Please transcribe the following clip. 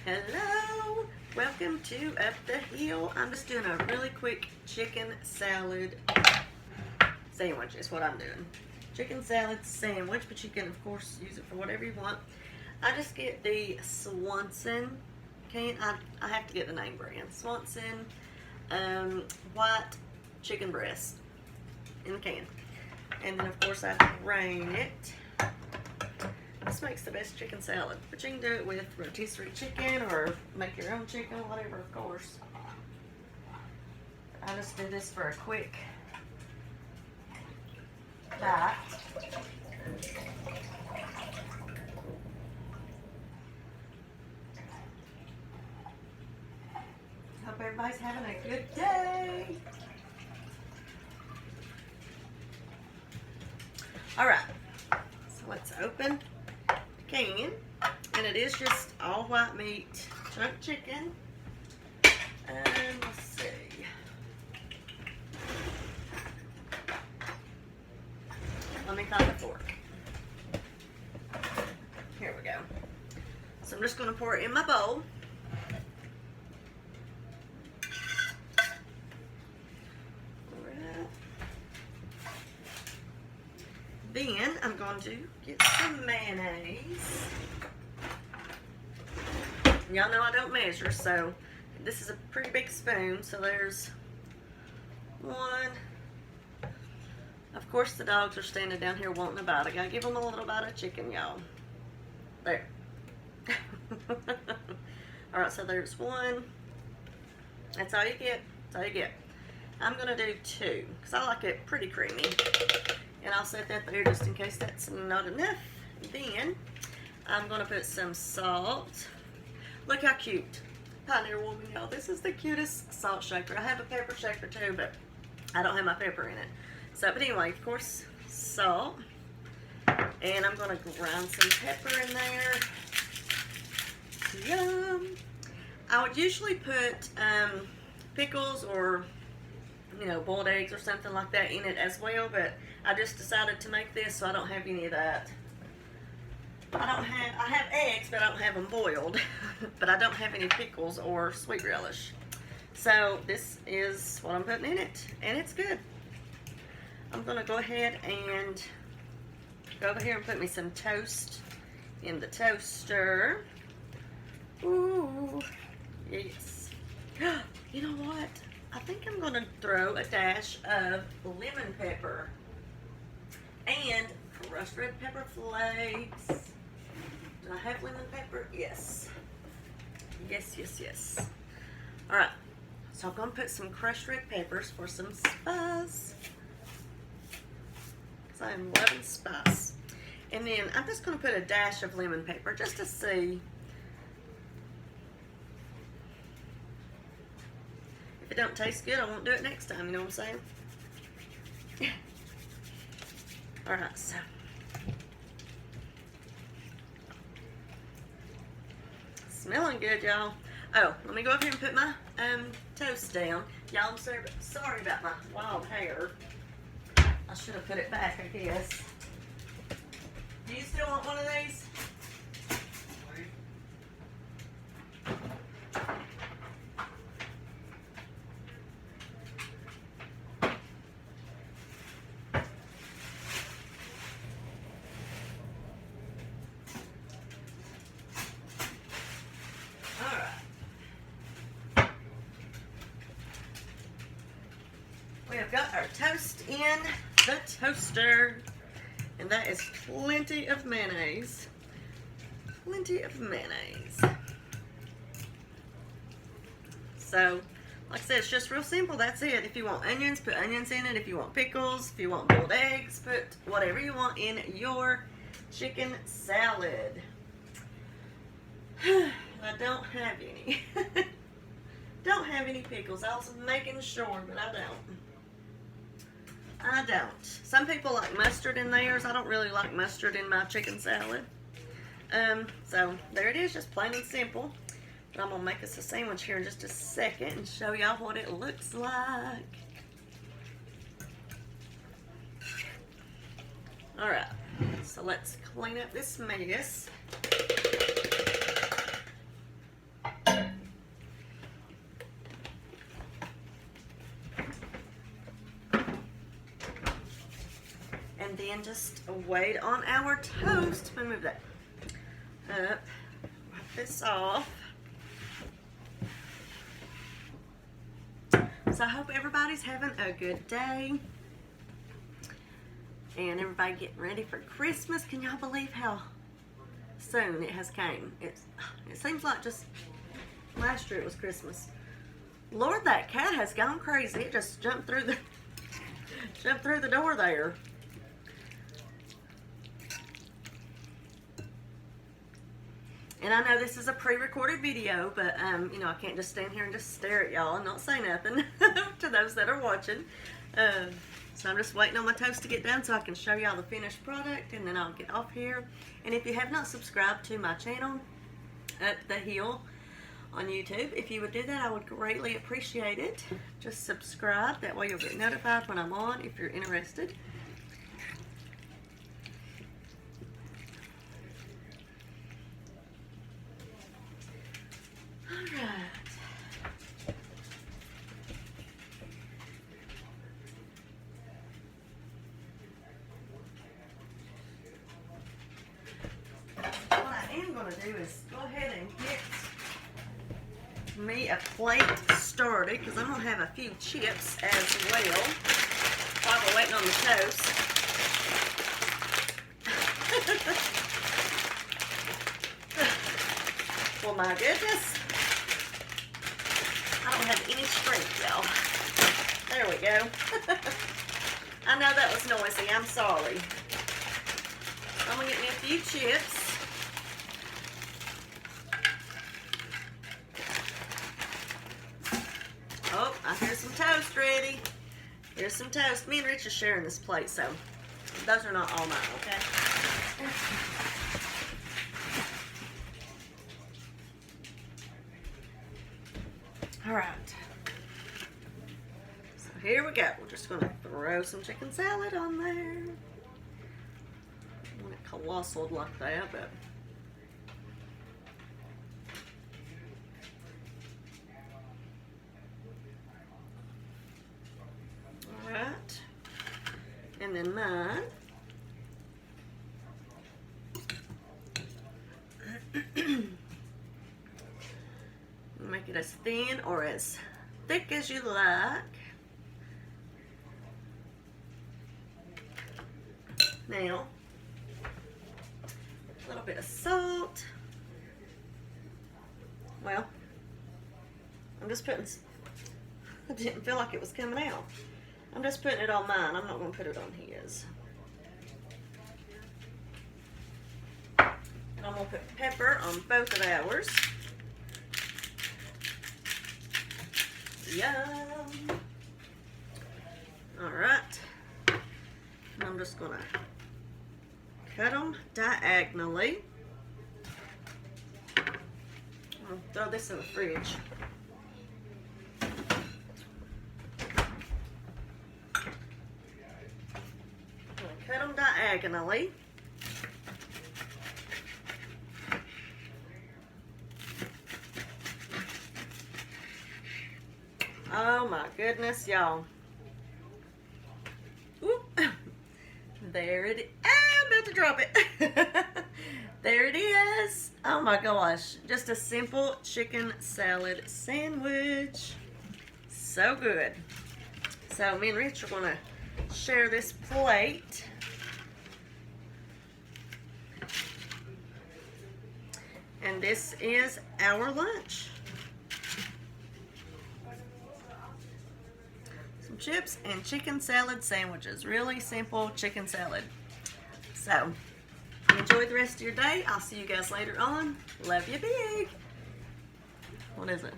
Hello, welcome to Up the Hill. I'm just doing a really quick chicken salad sandwich is what I'm doing. Chicken salad sandwich, but you can of course use it for whatever you want. I just get the Swanson can. I have to get the name brand. Swanson white chicken breast in the can. And then of course I drain it. This makes the best chicken salad, but you can do it with rotisserie chicken or make your own chicken, whatever, of course. I just do this for a quick bite. Hope everybody's having a good day. All right, so let's open can, and it is just all white meat chunk chicken. And let's see, let me find a fork. Here we go. So I'm just going to pour it in my bowl. Then I'm going to get some mayonnaise. Y'all know I don't measure, so this is a pretty big spoon. So there's one. Of course, the dogs are standing down here wanting a bite. I gotta give them a little bite of chicken, y'all. There. All right, so there's one. That's all you get. That's all you get. I'm gonna do two because I like it pretty creamy. And I'll set that there just in case that's not enough. Then I'm going to put some salt. Look how cute. Pioneer Woman, y'all. This is the cutest salt shaker. I have a pepper shaker too, but I don't have my pepper in it. So, but anyway, of course, salt. And I'm going to grind some pepper in there. Yum. I would usually put pickles or boiled eggs or something like that in it as well, but I just decided to make this, so I don't have any of that. I have eggs, but I don't have them boiled. But I don't have any pickles or sweet relish. So this is what I'm putting in it, and it's good. I'm gonna go ahead and go over here and put me some toast in the toaster. Ooh, yes. You know what? I think I'm going to throw a dash of lemon pepper and crushed red pepper flakes. Do I have lemon pepper? Yes. Yes, yes, yes. All right. So I'm going to put some crushed red peppers for some spice. Because I am loving spice. And then I'm just going to put a dash of lemon pepper just to see. If it don't taste good, I won't do it next time, you know what I'm saying? Alright, so. Smelling good, y'all. Oh, let me go up here and put my toast down. Y'all, I'm sorry about my wild hair. I should have put it back, I guess. Do you still want one of these? We have got our toast in the toaster, and that is plenty of mayonnaise. Plenty of mayonnaise. So, like I said, it's just real simple. That's it. If you want onions, put onions in it. If you want pickles, if you want boiled eggs, put whatever you want in your chicken salad. I don't have any. Don't have any pickles. I was making sure, but I don't. I don't. Some people like mustard in theirs. I don't really like mustard in my chicken salad. So there it is, just plain and simple. But I'm gonna make us a sandwich here in just a second and show y'all what it looks like. All right, so let's clean up this mess. And then just wait on our toast. Let me move that up. Wipe this off. So I hope everybody's having a good day. And everybody getting ready for Christmas. Can y'all believe how soon it has came? It seems like just last year it was Christmas. Lord, that cat has gone crazy. It just jumped through the door there. And I know this is a pre-recorded video, but you know, I can't just stand here and just stare at y'all and not say nothing to those that are watching. So I'm just waiting on my toast to get done so I can show y'all the finished product, and then I'll get off here. And if you have not subscribed to my channel, Up the Hill on YouTube, if you would do that, I would greatly appreciate it. Just subscribe, that way you'll get notified when I'm on if you're interested. Alright. What I am going to do is go ahead and get me a plate started, because I'm going to have a few chips as well while we're waiting on the toast. Well, my goodness, I don't have any strength, y'all. There we go. I know that was noisy. I'm sorry. I'm going to get me a few chips. Oh, I hear some toast ready. Here's some toast. Me and Rich are sharing this plate, so those are not all mine, okay? All right. So here we go. We're just going to throw some chicken salad on there. I want it colossal like that, but... Alright. And then mine. Make it as thin or as thick as you like. Now, a little bit of salt. Well, I'm just putting, I didn't feel like it was coming out. I'm just putting it on mine. I'm not going to put it on his. And I'm going to put pepper on both of ours. Yum. Alright. I'm just going to cut them diagonally. I'll throw this in the fridge. Cut them diagonally. Oh my goodness, y'all. There it is. Ah, I'm about to drop it. There it is. Oh my gosh. Just a simple chicken salad sandwich. So good. So me and Rich are going to share this plate. And this is our lunch. Some chips and chicken salad sandwiches. Really simple chicken salad. So, enjoy the rest of your day. I'll see you guys later on. Love you big. What is it?